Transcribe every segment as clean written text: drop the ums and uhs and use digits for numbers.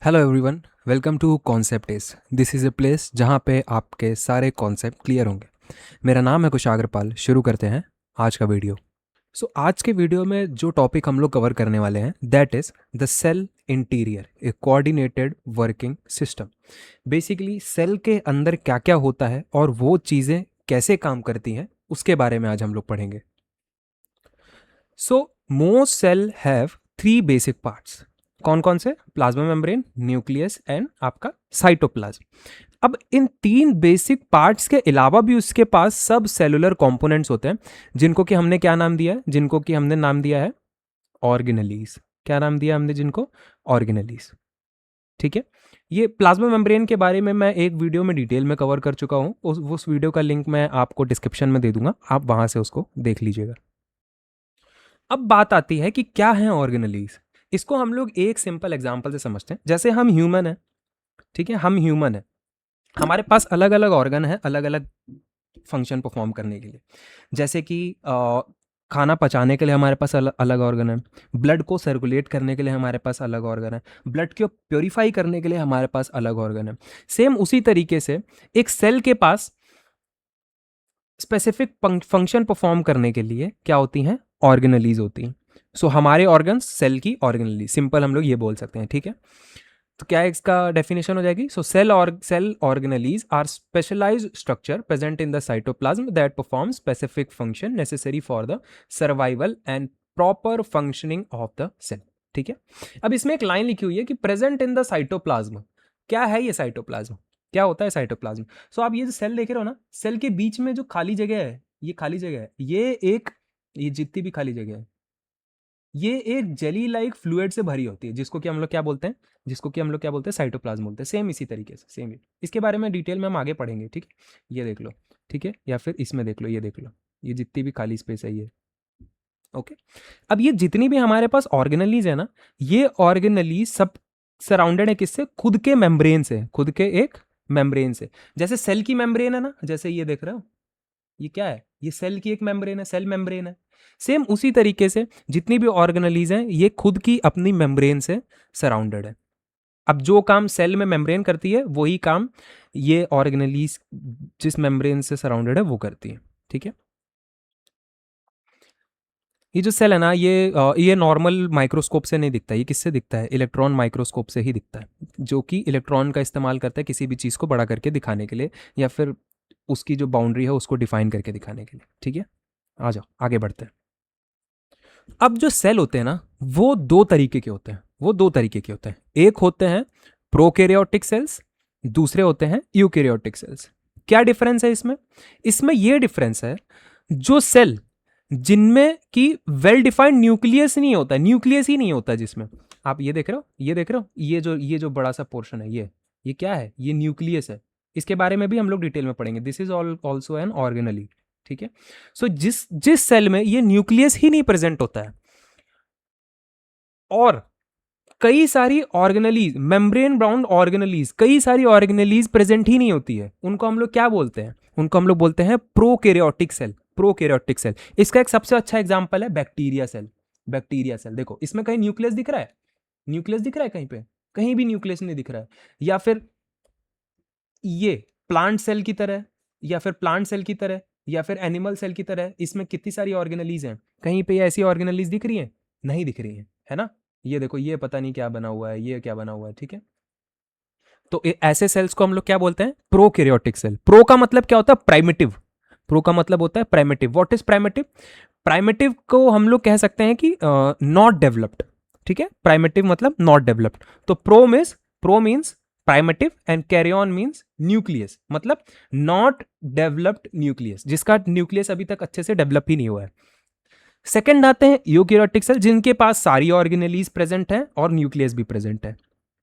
Hello everyone, welcome to concept is. This is a place जहाँ पे आपके सारे कॉन्सेप्ट क्लियर होंगे। मेरा नाम है कुशाग्रपाल। शुरू करते हैं आज का वीडियो। आज के वीडियो में जो टॉपिक हम लोग कवर करने वाले हैं that is the cell interior, a coordinated working system. Basically cell के अंदर क्या क्या होता है और वो चीज़ें कैसे काम करती हैं उसके बारे में आज हम लोग पढ़ेंगे। Most cell have three basic parts. कौन कौन से? प्लाज्मा मेम्ब्रेन, न्यूक्लियस एंड आपका साइटोप्लाज्म। अब इन तीन बेसिक पार्ट्स के अलावा भी उसके पास सब सेलुलर कंपोनेंट्स होते हैं, जिनको कि हमने क्या नाम दिया है? जिनको कि हमने नाम दिया है ऑर्गेनेलीज। क्या नाम दिया हमने जिनको? ऑर्गेनेलीज। ठीक है। ये प्लाज्मा मेम्ब्रेन के बारे में मैं एक वीडियो में डिटेल में कवर कर चुका हूं। उस वीडियो का लिंक मैं आपको डिस्क्रिप्शन में दे दूंगा, आप वहां से उसको देख लीजिएगा। अब बात आती है कि क्या है ऑर्गेनेलीज। इसको हम लोग एक सिंपल एग्जांपल से समझते हैं। जैसे हम ह्यूमन है, ठीक है, हम ह्यूमन है, हमारे पास अलग अलग ऑर्गन है अलग अलग फंक्शन परफॉर्म करने के लिए। जैसे कि खाना पचाने के लिए हमारे पास अलग ऑर्गन है, ब्लड को सर्कुलेट करने के लिए हमारे पास अलग ऑर्गन है, ब्लड को प्योरीफाई करने के लिए हमारे पास अलग ऑर्गन है। सेम उसी तरीके से एक सेल के पास स्पेसिफिक फंक्शन परफॉर्म करने के लिए क्या होती हैं? ऑर्गेनलीज होती हैं। हमारे ऑर्गन सेल की ऑर्गेनली, सिंपल हम लोग ये बोल सकते हैं। ठीक है, तो क्या इसका डेफिनेशन हो जाएगी? Cell organelles are specialized structure present in the cytoplasm that perform specific function necessary for the survival and proper functioning of the cell. ठीक है। अब इसमें एक लाइन लिखी हुई है कि प्रेजेंट इन द साइटोप्लाज्म। क्या है ये साइटोप्लाज्म? क्या होता है साइटोप्लाज्म? आप ये जो सेल देख रहे हो ना, सेल के बीच में जो खाली जगह है, ये खाली जगह है, ये जितनी भी खाली जगह है, ये एक जेली लाइक फ्लूइड से भरी होती है, जिसको कि हम लोग क्या बोलते हैं? साइटोप्लाज्म बोलते हैं। सेम इसी तरीके से, सेम ही। इसके बारे में डिटेल में हम आगे पढ़ेंगे। ठीक है, ये देख लो। ठीक है, या फिर इसमें देख लो, ये देख लो, ये जितनी भी खाली स्पेस है ये। ओके। अब ये जितनी भी हमारे पास ऑर्गेनलीज है ना, ये ऑर्गेनलीज सब सराउंडेड है किससे? खुद के मेम्ब्रेन से, खुद के एक मेम्ब्रेन से। जैसे सेल की मेम्ब्रेन है ना, जैसे ये देख रहे हो, ये क्या है? ये सेल की एक मेम्ब्रेन है, सेल मेम्ब्रेन है। सेम उसी तरीके से जितनी भी ऑर्गेनलीज हैं ये खुद की अपनी मेम्ब्रेन से सराउंडेड है। अब जो काम सेल में मेम्ब्रेन करती है वही काम ये ऑर्गेनलीज जिस मेम्ब्रेन से सराउंडेड है वो करती है। ठीक है। ये जो सेल है ना, ये नॉर्मल माइक्रोस्कोप से नहीं दिखता। ये किससे दिखता है? इलेक्ट्रॉन माइक्रोस्कोप से ही दिखता है, जो कि इलेक्ट्रॉन का इस्तेमाल करता है किसी भी चीज़ को बड़ा करके दिखाने के लिए, या फिर उसकी जो बाउंड्री है उसको डिफाइन करके दिखाने के लिए। ठीक है, आ जाओ आगे बढ़ते हैं। अब जो सेल होते हैं ना, वो दो तरीके के होते हैं। एक होते हैं प्रोकैरियोटिक सेल्स, दूसरे होते हैं यूकैरियोटिक सेल्स। क्या डिफरेंस है इसमें? इसमें यह डिफरेंस है, जो सेल जिनमें की वेल डिफाइंड न्यूक्लियस नहीं होता, न्यूक्लियस ही नहीं होता जिसमें, आप ये देख रहे हो, ये जो बड़ा सा पोर्शन है, ये क्या है? ये न्यूक्लियस है। इसके बारे में भी हम लोग डिटेल में पढ़ेंगे। This is also N organelle. ठीक है। जिस जिस सेल में ये न्यूक्लियस ही नहीं प्रेजेंट होता है, और कई सारी ऑर्गेनलीज, मेम्ब्रेन बाउंड ऑर्गेनलीज, कई सारी ऑर्गेनलीज प्रेजेंट ही नहीं होती है, उनको हम लोग क्या बोलते हैं? उनको हम लोग बोलते हैं प्रोकैरियोटिक सेल। प्रोकैरियोटिक सेल, इसका एक सबसे अच्छा एग्जांपल है बैक्टीरिया सेल। बैक्टीरिया सेल देखो, इसमें कहीं न्यूक्लियस दिख रहा है? न्यूक्लियस दिख रहा है कहीं पे? कहीं भी न्यूक्लियस नहीं दिख रहा है। या फिर ये प्लांट सेल की तरह, या फिर प्लांट सेल की तरह, या फिर एनिमल सेल की तरह, इसमें कितनी सारी ऑर्गेनलीज हैं? कहीं पे ऐसी ऑर्गेनलीज दिख रही हैं? नहीं दिख रही हैं, है ना? ये देखो, ये पता नहीं क्या बना हुआ है, ये क्या बना हुआ है। ठीक है। तो ऐसे सेल्स को हम लोग क्या बोलते हैं? Prokaryotic cell. प्रो का मतलब क्या होता है? प्राइमिटिव। प्रो का मतलब होता है primitive. What is primitive? Primitive को हम लोग कह सकते हैं कि नॉट डेवलप्ड। ठीक है, प्राइमिटिव मतलब नॉट डेवलप्ड। तो pro means primitive and karyon means nucleus, मतलब नॉट डेवलप्ड न्यूक्लियस, जिसका न्यूक्लियस अभी तक अच्छे से डेवलप ही नहीं हुआ है। सेकंड आते हैं यूकैरियोटिक सेल, जिनके पास सारी ऑर्गेनेलीज प्रेजेंट है और न्यूक्लियस भी प्रेजेंट है।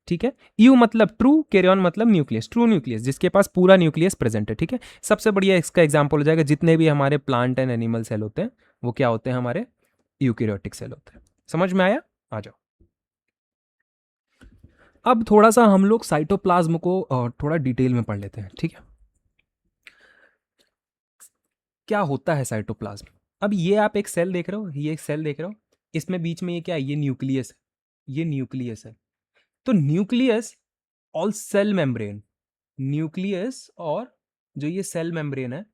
ठीक है। यू मतलब ट्रू, कैरियन मतलब न्यूक्लियस, ट्रू न्यूक्लियस, जिसके पास पूरा न्यूक्लियस प्रेजेंट है। ठीक है। सबसे बढ़िया इसका एग्जांपल हो जाएगा, जितने भी हमारे प्लांट एंड एनिमल सेल होते हैं वो क्या होते हैं? हमारे यूकैरियोटिक सेल होते हैं। समझ में आया? आ जाओ। अब थोड़ा सा हम लोग साइटोप्लाज्म को थोड़ा डिटेल में पढ़ लेते हैं। ठीक है। क्या होता है साइटोप्लाज्म? अब ये आप एक सेल देख रहे हो, ये एक सेल देख रहे हो, इसमें बीच में ये क्या है? ये न्यूक्लियस है। ये न्यूक्लियस है। तो न्यूक्लियस और सेल मेम्ब्रेन, न्यूक्लियस और जो ये सेल मेम्ब्रेन है,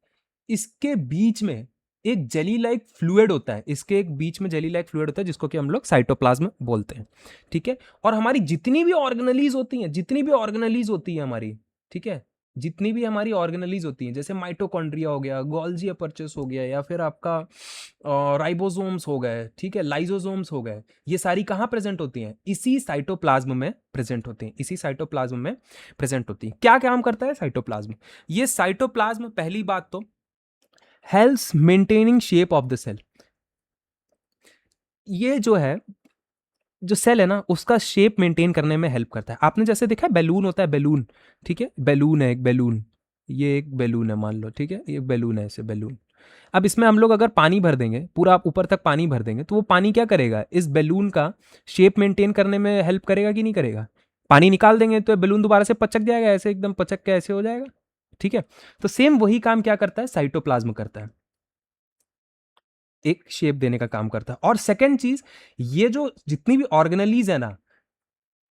इसके बीच में एक जेली लाइक फ्लूइड होता है, इसके एक बीच में जेली लाइक फ्लूइड होता है जिसको कि हम लोग साइटोप्लाज्म बोलते हैं, ठीक है। और हमारी जितनी भी ऑर्गेनेलीज होती हैं, जितनी भी ऑर्गेनेलीज होती है हमारी, ठीक है, जितनी भी हमारी ऑर्गेनेलीज होती हैं, जैसे माइटोकॉन्ड्रिया हो गया, गोल्जी अपर्चस हो गया, या फिर आपका राइबोसोम्स हो गए, ठीक है, लाइजोसोम्स हो गए, ये सारी कहाँ प्रेजेंट होती हैं? इसी साइटोप्लाज्म में प्रेजेंट होती हैं, इसी साइटोप्लाज्म में प्रेजेंट होती हैं। क्या काम करता है साइटोप्लाज्म? ये साइटोप्लाज्म, पहली बात तो helps maintaining shape of the cell. ये जो है, जो सेल है ना, उसका शेप मेंटेन करने में हेल्प करता है। आपने जैसे देखा है बैलून होता है, बैलून, ठीक है, बैलून है एक बैलून, ये एक बैलून है मान लो, ठीक है, ये बैलून है, ऐसे बैलून। अब इसमें हम लोग अगर पानी भर देंगे, पूरा आप ऊपर तक पानी भर देंगे, तो वो पानी क्या करेगा? इस बैलून का शेप मेंटेन करने में हेल्प करेगा कि नहीं करेगा? पानी निकाल देंगे तो बैलून दोबारा से पचक जाएगा, ऐसे एकदम पचक के ऐसे हो जाएगा, ठीक है। तो सेम वही काम क्या करता है? साइटोप्लाज्म करता है, एक शेप देने का काम करता है। और सेकंड चीज, ये जो जितनी भी ऑर्गेनेलीज है ना,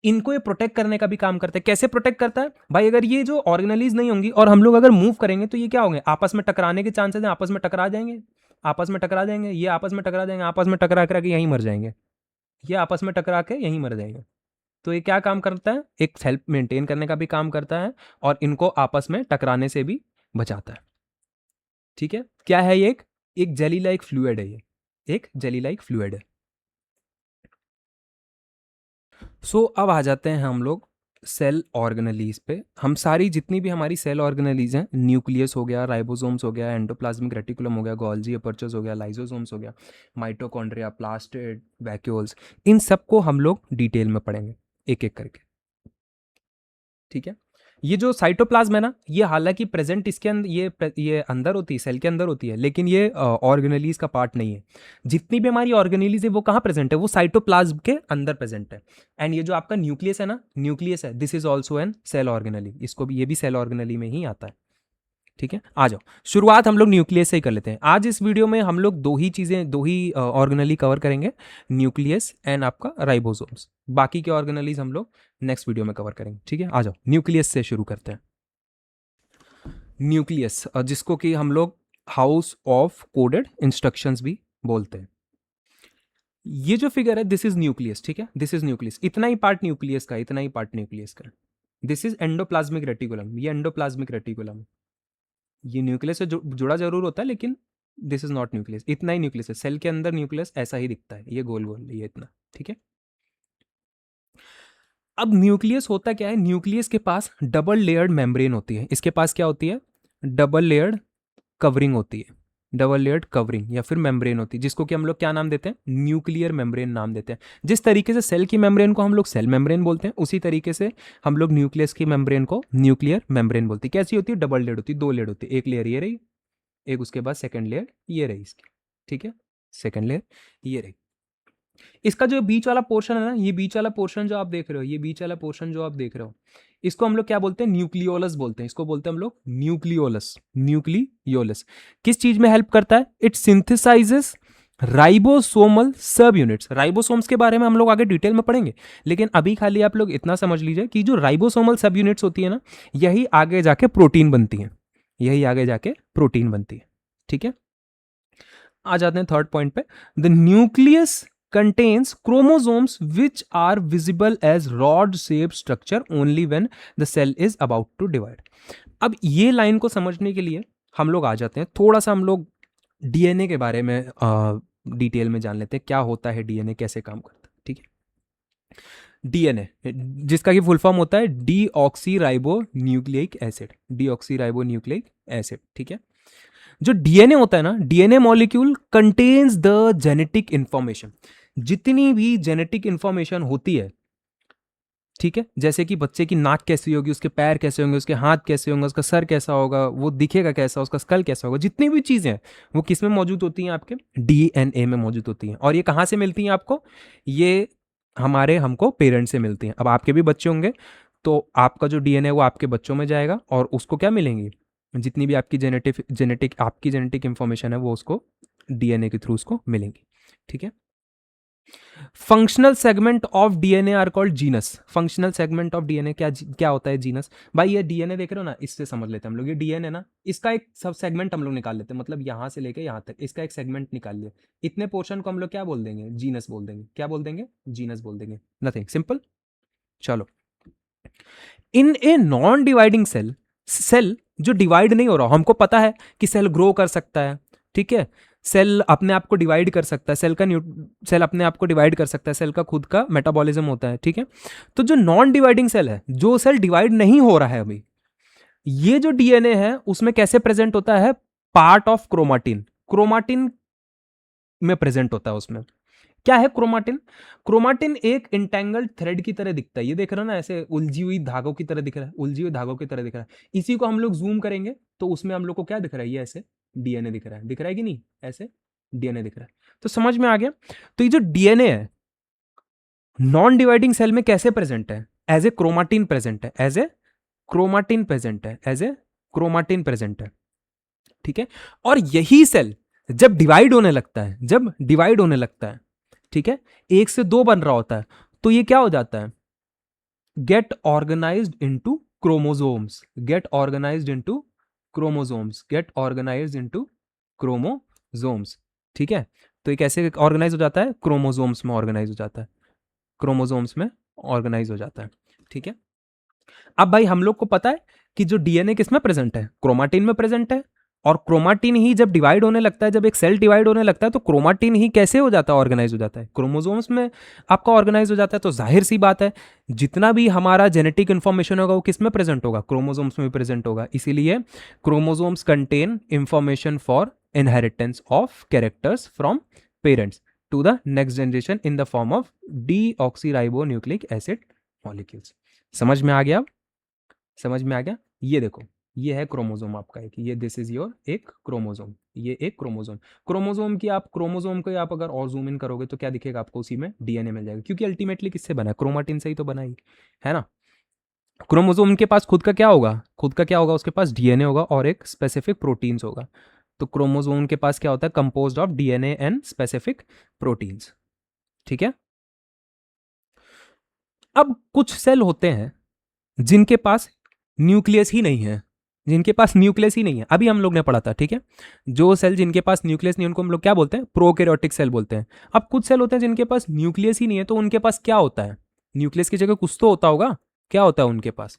इनको ये प्रोटेक्ट करने का भी काम करता है। कैसे प्रोटेक्ट करता है भाई? अगर ये जो ऑर्गेनेलीज नहीं होंगी और हम लोग अगर मूव करेंगे तो ये क्या होंगे? आपस में टकराने के चांसेस हैं, आपस में टकरा जाएंगे, आपस में टकरा जाएंगे, ये आपस में टकरा जाएंगे, आपस में टकरा कर यहीं मर जाएंगे, ये आपस में टकरा के यहीं मर जाएंगे। तो ये क्या काम करता है? एक हेल्प मेंटेन करने का भी काम करता है और इनको आपस में टकराने से भी बचाता है, ठीक है। क्या है ये? एक जेली लाइक फ्लूइड है, ये एक जेली लाइक फ्लूइड है। सो अब आ जाते हैं हम लोग सेल ऑर्गेनेलीज पे। हम सारी जितनी भी हमारी सेल ऑर्गेनेलीज हैं, न्यूक्लियस हो गया, राइबोसोम्स हो गया, एंडोप्लाज्मिक रेटिकुलम हो गया, गोल्जी अपर्चर्स हो गया, लाइसोसोम्स हो गया, माइटोकॉन्ड्रिया, प्लास्टिड, वैक्यूल्स, इन सबको हम लोग डिटेल में पढ़ेंगे एक एक करके, ठीक है। ये जो साइटोप्लाज्म है ना, ये हालांकि प्रेजेंट इसके अंदर, ये अंदर होती है, सेल के अंदर होती है, लेकिन ये ऑर्गेनेलीज का पार्ट नहीं है। जितनी भी हमारी ऑर्गेनेलीज है वो कहाँ प्रेजेंट है? वो साइटोप्लाज्म के अंदर प्रेजेंट है। एंड ये जो आपका न्यूक्लियस है ना, न्यूक्लियस है, this is also an cell organelle, इसको भी, ये भी सेल ऑर्गेनेली में ही आता है, ठीक है। आ जाओ, शुरुआत हम लोग न्यूक्लियस से ही कर लेते हैं। आज इस वीडियो में हम लोग दो ही चीज़ें, दो ही ऑर्गेनली कवर करेंगे, न्यूक्लियस एंड आपका राइबोसोम्स। बाकी के ऑर्गेनलीज हम लोग नेक्स्ट वीडियो में कवर करेंगे, ठीक है। आ जाओ, न्यूक्लियस से शुरू करते हैं। न्यूक्लियस, जिसको कि हम लोग हाउस ऑफ कोडेड इंस्ट्रक्शंस भी बोलते हैं। ये जो फिगर है, दिस इज न्यूक्लियस, ठीक है, दिस इज न्यूक्लियस, इतना ही पार्ट न्यूक्लियस का, इतना ही पार्ट न्यूक्लियस का। दिस इज एंडोप्लाज्मिक रेटिकुलम, ये एंडोप्लाज्मिक रेटिकुलम है। ये न्यूक्लियस से जुड़ा जरूर होता है, लेकिन दिस इज नॉट न्यूक्लियस, इतना ही न्यूक्लियस है। सेल के अंदर न्यूक्लियस ऐसा ही दिखता है, ये गोल गोल, ये इतना, ठीक है। अब न्यूक्लियस होता क्या है? न्यूक्लियस के पास डबल लेयर्ड मेम्ब्रेन होती है। इसके पास क्या होती है? डबल लेयर्ड कवरिंग होती है, डबल लेयर्ड कवरिंग या फिर मेम्ब्रेन होती है, जिसको कि हम लोग क्या नाम देते हैं? न्यूक्लियर मेम्ब्रेन नाम देते हैं। जिस तरीके से सेल की मेम्ब्रेन को हम लोग सेल मेम्ब्रेन बोलते हैं, उसी तरीके से हम लोग न्यूक्लियस की मेम्ब्रेन को न्यूक्लियर मेम्ब्रेन बोलते हैं। कैसी होती है? डबल लेयर्ड होती है, दो लेयर्ड होती है, एक लेयर ये रही, एक उसके बाद सेकंड लेयर ये रही इसकी, ठीक है, सेकंड लेयर ये रही। इसका जो बीच वाला पोर्शन है ना, ये बीच वाला पोर्शन जो आप देख रहे हो, ये बीच वाला पोर्शन जो आप देख रहे हो, इसको हम लोग क्या बोलते हैं? न्यूक्लियोलस बोलते हैं। इसको बोलते हैं हम लोग न्यूक्लियोलस, न्यूक्लियोलस। किस चीज में हेल्प करता है? इट सिंथेसाइजेस राइबोसोमल सब यूनिट्स। राइबोसोम्स के बारे में हम लोग आगे डिटेल में पढ़ेंगे, लेकिन अभी खाली आप लोग इतना समझ लीजिए कि जो राइबोसोमल सब यूनिट्स होती है ना, यही आगे जाके प्रोटीन बनती है, यही आगे जाके प्रोटीन बनती है, ठीक है। आ जाते हैं थर्ड पॉइंट पे। The nucleus contains chromosomes which are visible as rod shaped structure only when the cell is about to divide. अब ये लाइन को समझने के लिए हम लोग आ जाते हैं, थोड़ा सा हम लोग डीएनए के बारे में डिटेल में जान लेते हैं, क्या होता है डीएनए, कैसे काम करता है, ठीक है। डीएनए, जिसका कि फुल फॉर्म होता है deoxy ribo nucleic acid, deoxy ribo nucleic acid, ठीक है। जो डीएनए होता है ना, DNA molecule contains the genetic information. जितनी भी जेनेटिक इंफॉर्मेशन होती है, ठीक है, जैसे कि बच्चे की नाक कैसी होगी, उसके पैर कैसे होंगे, उसके हाथ कैसे होंगे, उसका सर कैसा होगा, वो दिखेगा कैसा, उसका स्कल कैसा होगा, जितनी भी चीजें हैं वो किस में मौजूद होती हैं? आपके डीएनए में मौजूद होती हैं। और ये कहाँ से मिलती हैं आपको? ये हमको पेरेंट से मिलती हैं। अब आपके भी बच्चे होंगे, तो आपका जो डीएनए वो आपके बच्चों में जाएगा और उसको क्या मिलेंगी? जितनी भी आपकी जेनेटिक इंफॉर्मेशन है वो उसको डीएनए के थ्रू उसको मिलेंगी, ठीक है। Functional segment of DNA are called genes. Functional segment of DNA क्या होता है? जीनस। भाई ये डीएनए देख रहे हो ना, इससे समझ लेते हैं हम लोग। ये डीएनए ना, इसका एक सब सेगमेंट हम लोग निकाल लेते हैं, मतलब यहां से लेके यहां तक इसका एक सेगमेंट निकाल लिया। इतने पोर्शन को हम लोग क्या बोल देंगे? जीनस बोल देंगे। क्या बोल देंगे? जीनस बोल देंगे। Nothing, simple. चलो, in a non dividing cell, cell जो डिवाइड नहीं हो रहा, हमको पता है कि सेल ग्रो कर सकता है, ठीक है, सेल अपने आप को डिवाइड कर सकता है, सेल अपने आप को डिवाइड कर सकता है, सेल का खुद का मेटाबॉलिज्म होता है, ठीक है। तो जो नॉन डिवाइडिंग सेल है, जो सेल डिवाइड नहीं हो रहा है अभी, ये जो डीएनए है उसमें कैसे प्रेजेंट होता है? Part of chromatin. क्रोमाटिन में प्रेजेंट होता है उसमें। क्या है क्रोमाटिन? क्रोमाटिन एक इंटेंगल्ड थ्रेड की तरह दिखता है। ये देख रहे हो ना, ऐसे उलझी हुई धागों की तरह दिख रहा है, उलझी हुई धागों की तरह दिख रहा है। इसी को हम लोग जूम करेंगे तो उसमें हम लोग को क्या दिख रहा है? ये ऐसे डीएनए दिख रहा है। दिख रहा है कि नहीं? ऐसे डीएनए दिख रहा है। तो समझ में आ गया। तो ये जो डीएनए है नॉन डिवाइडिंग सेल में कैसे प्रेजेंट है? एज ए क्रोमाटिन प्रेजेंट है, एज ए क्रोमाटिन प्रेजेंट है, एज ए क्रोमाटिन प्रेजेंट है, ठीक है। और यही सेल जब डिवाइड होने लगता है, जब डिवाइड होने लगता है, ठीक है, एक से दो बन रहा होता है, तो ये क्या हो जाता है? Get organized into chromosomes, get organized into chromosomes, get organized into chromosomes, ठीक है। तो ये कैसे ऑर्गेनाइज हो जाता है? क्रोमोसोम्स में ऑर्गेनाइज हो जाता है, क्रोमोसोम्स में ऑर्गेनाइज हो जाता है, ठीक है। अब भाई हम लोग को पता है कि जो डीएनए किस में प्रेजेंट है? क्रोमाटिन में प्रेजेंट है। और क्रोमाटिन ही जब डिवाइड होने लगता है, जब एक सेल डिवाइड होने लगता है, तो क्रोमाटिन ही कैसे हो जाता है? ऑर्गेनाइज हो जाता है, क्रोमोसोम्स में आपका ऑर्गेनाइज हो जाता है। तो जाहिर सी बात है, जितना भी हमारा जेनेटिक इंफॉर्मेशन होगा वो किस में प्रेजेंट होगा? क्रोमोसोम्स में प्रेजेंट होगा। इसीलिए chromosomes contain information for inheritance of characters from parents to the next generation in the form of deoxyribonucleic acid molecules. समझ में आ गया? समझ में आ गया? ये देखो, ये है क्रोमोसोम आपका एक, ये दिस इज योर एक क्रोमोसोम, ये एक क्रोमोसोम। क्रोमोसोम को आप अगर और जूम इन करोगे तो क्या दिखेगा आपको? उसी में डीएनए मिल जाएगा, क्योंकि अल्टीमेटली किससे बना है? क्रोमाटिन से ही तो बना ही है ना। क्रोमोसोम के पास खुद का क्या होगा? खुद का क्या होगा? उसके पास डीएनए होगा और एक स्पेसिफिक प्रोटीन्स होगा। तो क्रोमोसोम के पास क्या होता है? Composed of DNA and specific proteins, ठीक है। अब कुछ सेल होते हैं जिनके पास न्यूक्लियस ही नहीं है, जिनके पास न्यूक्लियस ही नहीं है, अभी हम लोग ने पढ़ा था, ठीक है। जो सेल जिनके पास न्यूक्लियस नहीं, उनको हम लोग क्या बोलते हैं? प्रोकैरियोटिक सेल बोलते हैं। अब कुछ सेल होते हैं जिनके पास न्यूक्लियस ही नहीं है, तो उनके पास क्या होता है? न्यूक्लियस की जगह कुछ तो होता होगा। क्या होता है उनके पास?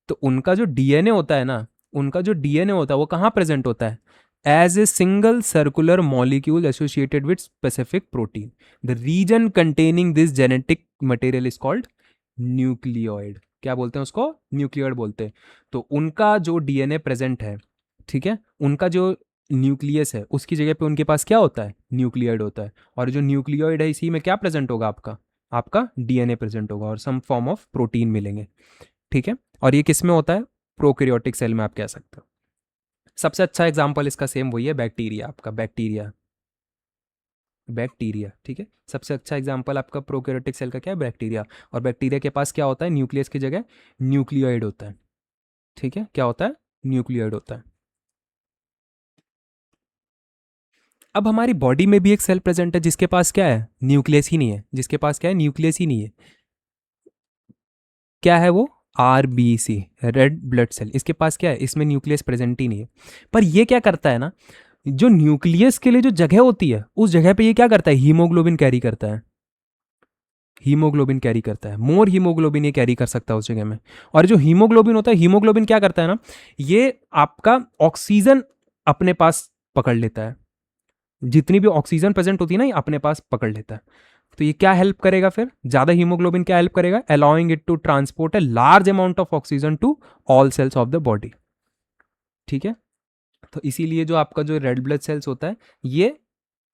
तो उनका जो डीएनए होता है ना, उनका जो डीएनए होता है वो कहाँ प्रेजेंट होता है? As a single circular molecule associated with specific protein. The region containing this genetic material is called nucleoid. क्या बोलते हैं उसको? न्यूक्लियोइड बोलते हैं। तो उनका जो डीएनए प्रेजेंट है, ठीक है, उनका जो न्यूक्लियस है उसकी जगह पे उनके पास क्या होता है? न्यूक्लियोइड होता है। और जो न्यूक्लियोइड है इसी में क्या प्रेजेंट होगा? आपका आपका डीएनए प्रेजेंट होगा और सम फॉर्म ऑफ प्रोटीन मिलेंगे, ठीक है। और ये किस में होता है? प्रोकैरियोटिक सेल में आप कह सकते हो। सबसे अच्छा एग्जाम्पल इसका सेम वही है, बैक्टीरिया। आपका बैक्टीरिया, बैक्टीरिया, ठीक है। सबसे अच्छा एग्जांपल आपका प्रोकैरियोटिक सेल का क्या है? बैक्टीरिया। और बैक्टीरिया के पास क्या होता है? न्यूक्लियस की जगह न्यूक्लियोइड होता है, ठीक है। क्या होता है? न्यूक्लियोइड होता है। अब हमारी बॉडी में भी एक सेल प्रेजेंट है जिसके पास क्या है? न्यूक्लियस ही नहीं है। जिसके पास क्या है? न्यूक्लियस ही नहीं है। क्या है वो? RBC, red blood cell. इसके पास क्या है? इसमें न्यूक्लियस प्रेजेंट ही नहीं है। पर ये क्या करता है ना, जो न्यूक्लियस के लिए जो जगह होती है उस जगह पे ये क्या करता है? हीमोग्लोबिन कैरी करता है। हीमोग्लोबिन कैरी करता है, मोर हीमोग्लोबिन ये कैरी कर सकता है उस जगह में। और जो हीमोग्लोबिन होता है, हीमोग्लोबिन क्या करता है ना, ये आपका ऑक्सीजन अपने पास पकड़ लेता है। जितनी भी ऑक्सीजन प्रेजेंट होती है ना, ये अपने पास पकड़ लेता है। तो ये क्या हेल्प करेगा फिर? ज्यादा हीमोग्लोबिन क्या हेल्प करेगा? Allowing it to transport a large amount of oxygen to all cells of the body, ठीक है। तो इसीलिए जो आपका जो रेड ब्लड सेल्स होता है, ये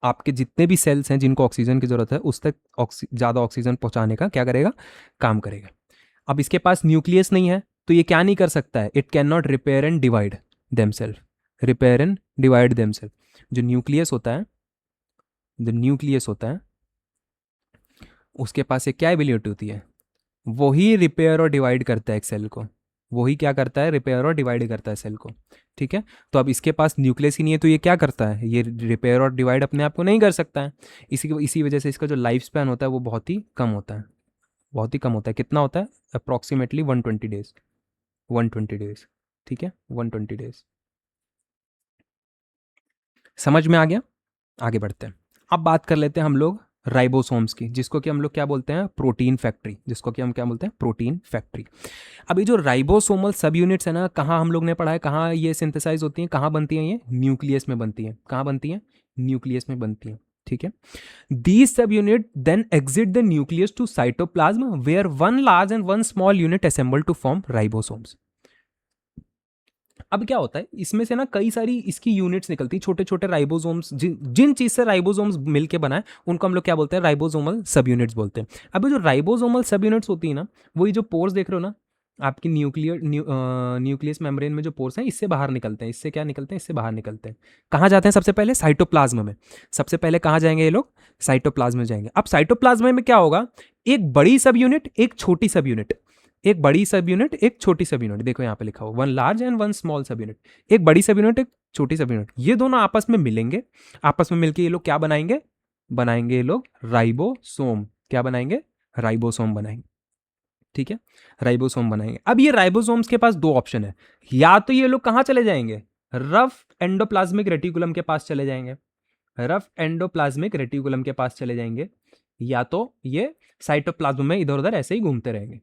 आपके जितने भी सेल्स हैं जिनको ऑक्सीजन की जरूरत है उस तक ज़्यादा ऑक्सीजन पहुंचाने का क्या करेगा? काम करेगा। अब इसके पास न्यूक्लियस नहीं है तो ये क्या नहीं कर सकता है? It can not repair and divide themselves, repair and divide themselves. जो न्यूक्लियस होता है, जो न्यूक्लियस होता है उसके पास एक क्या एबिलिटी होती है? वही रिपेयर और डिवाइड करता है एक सेल को, वही क्या करता है, रिपेयर और डिवाइड करता है सेल को, ठीक है। तो अब इसके पास न्यूक्लियस ही नहीं है तो ये क्या करता है, ये रिपेयर और डिवाइड अपने आप को नहीं कर सकता है। इसी वजह से इसका जो लाइफ स्पैन होता है वो बहुत ही कम होता है, बहुत ही कम होता है। कितना होता है, अप्रॉक्सीमेटली 120 डेज, 120 डेज, ठीक है, 120 डेज। समझ में आ गया। आगे बढ़ते हैं। अब बात कर लेते हैं हम लोग राइबोसोम्स की, जिसको कि हम लोग क्या बोलते हैं, प्रोटीन फैक्ट्री, जिसको कि हम क्या बोलते हैं, प्रोटीन फैक्ट्री। अब ये जो राइबोसोमल सब यूनिट्स है ना, कहाँ हम लोग ने पढ़ा है, कहाँ ये सिंथेसाइज होती हैं, कहाँ बनती हैं, ये न्यूक्लियस में बनती हैं। कहाँ बनती हैं, न्यूक्लियस में बनती हैं, ठीक है। These subunit then exit the nucleus to cytoplasm where one large and one small unit assemble to form ribosomes. अब क्या होता है, इसमें से ना कई सारी इसकी यूनिट्स निकलती हैं, छोटे छोटे राइबोसोम्स, जिन चीज से राइबोसोम्स मिलके बना है उनको हम लोग क्या बोलते हैं, राइबोसोमल सब यूनिट्स बोलते हैं। अब जो राइबोसोमल सब यूनिट्स होती है ना, वही जो पोर्स देख रहे हो ना आपकी न्यूक्लियस मेम्ब्रेन में जो पोर्स हैं, इससे बाहर निकलते हैं। इससे क्या निकलते हैं, इससे बाहर निकलते हैं। कहाँ जाते हैं, सबसे पहले साइटोप्लाज्म में। सबसे पहले कहाँ जाएंगे ये लोग, साइटोप्लाज्म में जाएंगे। अब साइटोप्लाज्म में क्या होगा, एक बड़ी सब यूनिट, एक छोटी सब यूनिट, एक बड़ी सब यूनिट, एक छोटी सब यूनिट। देखो यहाँ पे लिखा हो, one large and one small सब यूनिट। एक बड़ी सब यूनिट, एक छोटी सब यूनिट, ये दोनों आपस में मिलेंगे। आपस में मिलके ये लोग क्या बनाएंगे, बनाएंगे ये लोग राइबोसोम। क्या बनाएंगे, राइबोसोम बनाएंगे, ठीक है, राइबोसोम बनाएंगे। अब ये राइबोसोम्स के पास दो ऑप्शन है, या तो ये लोग कहाँ चले जाएंगे, रफ एंडोप्लाज्मिक रेटिकुलम के पास चले जाएंगे, रफ एंडोप्लाज्मिक रेटिकुलम के पास चले जाएंगे, या तो ये साइटोप्लाज्म में इधर उधर ऐसे ही घूमते रहेंगे,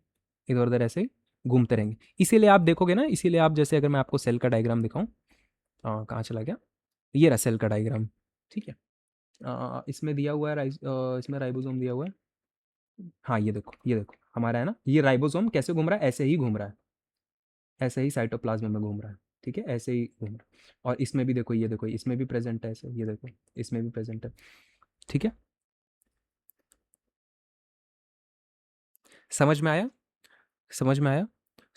इधर उधर ऐसे ही घूमते रहेंगे। इसीलिए आप देखोगे ना, इसीलिए आप जैसे अगर मैं आपको सेल का डायग्राम दिखाऊं, कहाँ चला गया, ये रहा सेल का डायग्राम, ठीक है। इसमें दिया हुआ है इसमें राइबोसोम दिया हुआ है। हाँ ये देखो, ये देखो हमारा है ना, ये राइबोसोम कैसे घूम रहा है, ऐसे ही घूम रहा है, ऐसे ही साइटोप्लाज्म में घूम रहा है, ठीक है, ऐसे ही घूम रहा है। और इसमें भी देखो, ये देखो इसमें भी प्रेजेंट है ऐसे, ये देखो इसमें भी प्रेजेंट है, ठीक है। समझ में आया, समझ में आया।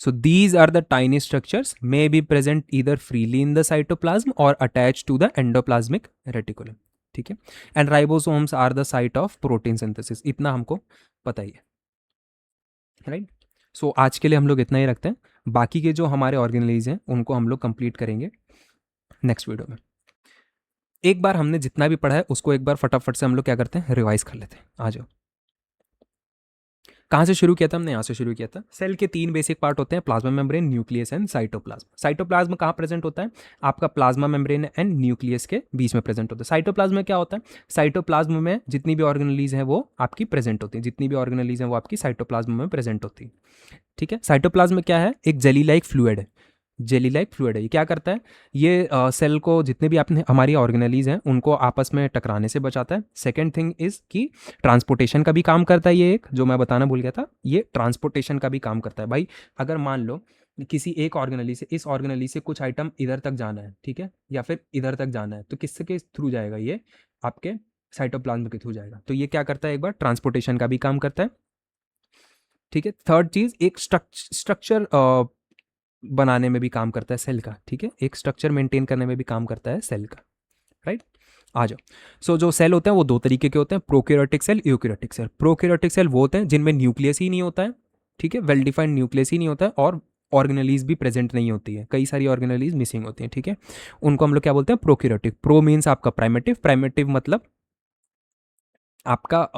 So these are the tiny structures may be present either freely in the cytoplasm or attached to the endoplasmic reticulum, ठीक है। And ribosomes are the site of protein synthesis, इतना हमको पता ही है, राइट। सो आज के लिए हम लोग इतना ही रखते हैं। बाकी के जो हमारे ऑर्गेनलीज हैं उनको हम लोग कंप्लीट करेंगे नेक्स्ट वीडियो में। एक बार हमने जितना भी पढ़ा है उसको एक बार फटाफट से हम लोग क्या करते हैं, रिवाइज कर लेते हैं। आ जाओ, कहाँ से शुरू किया था हमने, यहाँ से शुरू किया था। सेल के तीन बेसिक पार्ट होते हैं, plasma membrane, nucleus and cytoplasm. Cytoplasm कहाँ प्रेजेंट होता है, आपका प्लाज्मा मेम्ब्रेन एंड न्यूक्लियस के बीच में प्रेजेंट होता है। साइटोप्लाज्म में क्या होता है, साइटोप्लाज्म में जितनी भी ऑर्गेनलीज हैं वो आपकी प्रेजेंट होती है, जितनी भी ऑर्गेनलीज हैं वो आपकी साइटोप्लाज्म में प्रेजेंट होती है, ठीक है। साइटोप्लाज्म में क्या है, एक जेली लाइक फ्लूइड है, जेली लाइक फ्लूइड है। ये क्या करता है, ये सेल को जितने भी आपने हमारी ऑर्गेनलीज हैं उनको आपस में टकराने से बचाता है। सेकेंड थिंग इज कि ट्रांसपोर्टेशन का भी काम करता है। ये एक जो मैं बताना भूल गया था, ये ट्रांसपोर्टेशन का भी काम करता है। भाई अगर मान लो किसी एक ऑर्गेनली से, इस ऑर्गेनली से कुछ आइटम इधर तक जाना है, ठीक है, या फिर इधर तक जाना है, तो किससे के थ्रू जाएगा, ये आपके साइटोप्लाज्म के थ्रू जाएगा। तो ये क्या करता है, एक बार ट्रांसपोर्टेशन का भी काम करता है, ठीक है। थर्ड चीज, एक स्ट्रक्चर बनाने में भी काम करता है सेल का, ठीक है, एक स्ट्रक्चर मेंटेन करने में भी काम करता है सेल का, राइट। आ जाओ। सो जो सेल होते हैं वो दो तरीके के होते हैं, prokaryotic cell, eukaryotic cell. Prokaryotic cell वो होते हैं जिनमें न्यूक्लियस ही नहीं होता है, ठीक है, वेल डिफाइंड न्यूक्लियस ही नहीं होता है, और ऑर्गेनलीज भी प्रेजेंट नहीं होती है, कई सारी ऑर्गेनलीज मिसिंग होती हैं, ठीक है। उनको हम लोग क्या बोलते हैं, प्रोकैरियोटिक। प्रो मीन्स आपका प्राइमेटिव, प्राइमेटिव मतलब आपका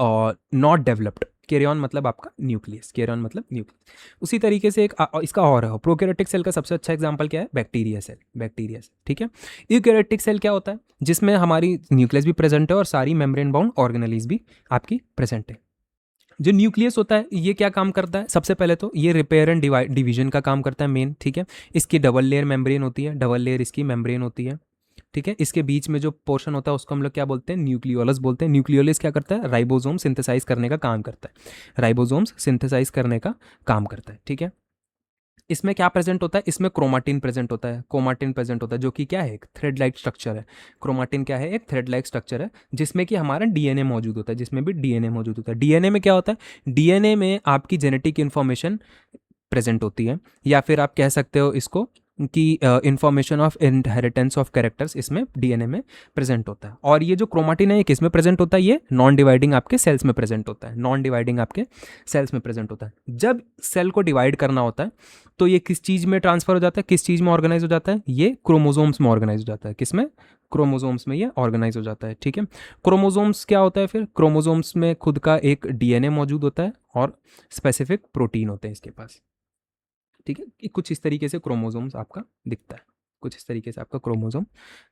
नॉट डेवलप्ड, कैरियन मतलब आपका न्यूक्लियस, कैरियन मतलब न्यूक्लियस। उसी तरीके से एक इसका और है, प्रोकैरियोटिक सेल का सबसे अच्छा एग्जांपल क्या है, बैक्टीरिया सेल, बैक्टीरिया सेल, ठीक है। यूकैरियोटिक सेल क्या होता है, जिसमें हमारी न्यूक्लियस भी प्रेजेंट है और सारी मेम्ब्रेन बाउंड ऑर्गेनलीज भी आपकी प्रेजेंट है। जो न्यूक्लियस होता है ये क्या काम करता है, सबसे पहले तो ये रिपेयर एंड डिवीजन का काम करता है मेन, ठीक है। इसकी डबल लेयर मेम्ब्रेन होती है, डबल लेयर इसकी मेम्ब्रेन होती है, ठीक है। इसके बीच में जो पोर्शन होता है उसको हम लोग क्या बोलते हैं, न्यूक्लियोलस बोलते हैं। न्यूक्लियोलस क्या करता है, राइबोसोम सिंथेसाइज करने का काम करता है, राइबोसोम्स सिंथेसाइज करने का काम करता है, ठीक है। इसमें क्या प्रेजेंट होता है, इसमें क्रोमाटिन प्रेजेंट होता है, क्रोमाटिन प्रेजेंट होता है जो कि क्या है, एक थ्रेड लाइक स्ट्रक्चर है। क्रोमाटिन क्या है, एक थ्रेड लाइक स्ट्रक्चर है, जिसमें कि हमारा डीएनए मौजूद होता है, जिसमें भी डीएनए मौजूद होता है। डीएनए में क्या होता है, डीएनए में आपकी जेनेटिक इन्फॉर्मेशन प्रेजेंट होती है, या फिर आप कह सकते हो इसको कि information of inheritance of characters इसमें डीएनए में प्रेजेंट होता है। और ये जो क्रोमाटिन है ये किस में प्रेजेंट होता है, ये नॉन डिवाइडिंग आपके सेल्स में प्रेजेंट होता है, नॉन डिवाइडिंग आपके सेल्स में प्रेजेंट होता है। जब सेल को डिवाइड करना होता है तो ये किस चीज़ में ट्रांसफर हो जाता है, किस चीज़ में ऑर्गेनाइज हो जाता है, ये क्रोमोजोम्स में ऑर्गेनाइज हो जाता है। किस में? क्रोमोजोम्स में ये ऑर्गेनाइज हो जाता है। ठीक है, क्रोमोजोम्स क्या होता है फिर? क्रोमोजोम्स में खुद का एक डीएनए मौजूद होता है और स्पेसिफिक प्रोटीन होते हैं इसके पास। ठीक है, कि कुछ इस तरीके से क्रोमोजोम्स आपका दिखता है, कुछ इस तरीके से आपका क्रोमोजोम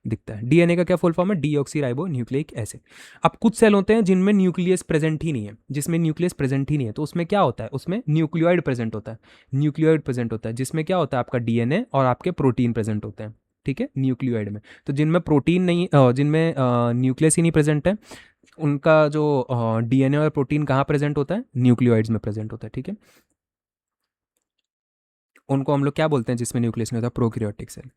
दिखता है। डीएनए का क्या फुल फॉर्म है? Deoxy ribo nucleic acid. अब कुछ सेल होते हैं जिनमें न्यूक्लियस प्रेजेंट ही नहीं है, जिसमें न्यूक्लियस प्रेजेंट ही नहीं है, तो उसमें क्या होता है? उसमें न्यूक्लियोइड प्रेजेंट होता है, न्यूक्लियोइड प्रेजेंट होता है, जिसमें क्या होता है? आपका डीएनए और आपके प्रोटीन प्रेजेंट होते हैं। ठीक है, न्यूक्लियोइड में। तो जिनमें प्रोटीन नहीं, जिनमें न्यूक्लियस ही नहीं प्रेजेंट है, उनका जो डीएनए और प्रोटीन कहाँ प्रेजेंट होता है? न्यूक्लियोइड्स में प्रेजेंट होता है। ठीक है, उनको हम लोग क्या बोलते हैं जिसमें न्यूक्लियस नहीं होता? Prokaryotic cell.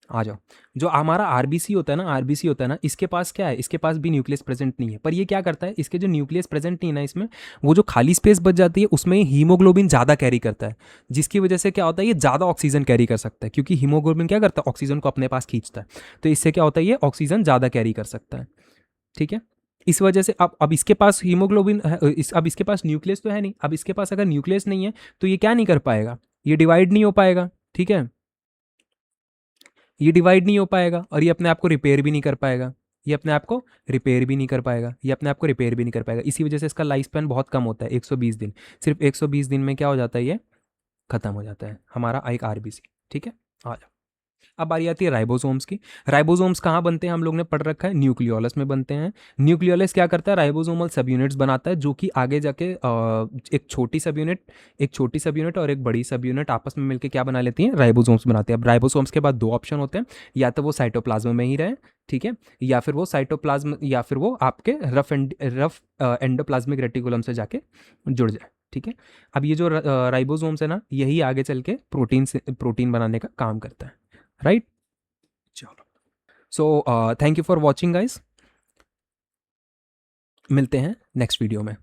आ जाओ, जो हमारा आरबीसी होता है ना, आरबीसी होता है ना, इसके पास क्या है? इसके पास भी न्यूक्लियस प्रेजेंट नहीं है, पर ये क्या करता है? इसके जो न्यूक्लियस प्रेजेंट नहीं है ना इसमें, वो जो खाली स्पेस बच जाती है उसमें हीमोग्लोबिन ज़्यादा कैरी करता है, जिसकी वजह से क्या होता है? ये ज़्यादा ऑक्सीजन कैरी कर सकता है, क्योंकि हीमोग्लोबिन क्या करता है? ऑक्सीजन को अपने पास खींचता है। तो इससे क्या होता है? ये ऑक्सीजन ज़्यादा कैरी कर सकता है। ठीक है, इस वजह से अब इसके पास हीमोग्लोबिन अब इसके पास न्यूक्लियस तो है नहीं। अब इसके पास अगर न्यूक्लियस नहीं है तो ये क्या नहीं कर पाएगा? ये डिवाइड नहीं हो पाएगा। ठीक है, ये डिवाइड नहीं हो पाएगा और ये अपने आप को रिपेयर भी नहीं कर पाएगा, ये अपने आप को रिपेयर भी नहीं कर पाएगा, ये अपने आप को रिपेयर भी नहीं कर पाएगा। इसी वजह से इसका लाइफ स्पैन बहुत कम होता है, 120 दिन। सिर्फ 120 दिन में क्या हो जाता है? ये खत्म हो जाता है हमारा एक आरबीसी। ठीक है, आ जाओ। अब बारी आती है राइबोसोम्स की। राइबोसोम्स कहाँ बनते हैं? हम लोग ने पढ़ रखा है, न्यूक्लियोलस में बनते हैं। न्यूक्लियोलस क्या करता है? राइबोसोमल सब यूनिट्स बनाता है, जो कि आगे जाके एक छोटी सब यूनिट और एक बड़ी सब यूनिट आपस में मिलकर क्या बना लेती हैं? राइबोसोम्स बनाते हैं। अब राइबोसोम्स के बाद दो ऑप्शन होते हैं, या तो वो साइटोप्लाज्म में ही रहे, ठीक है, या फिर वो साइटोप्लाज्म, या फिर वो आपके रफ एंडोप्लाज्मिक रेटिकुलम से जाके जुड़ जाए। ठीक है, अब ये जो राइबोसोम्स है ना, यही आगे चल के प्रोटीन बनाने का काम करता है। राइट, चलो। So thank you for watching guys, मिलते हैं नेक्स्ट वीडियो में।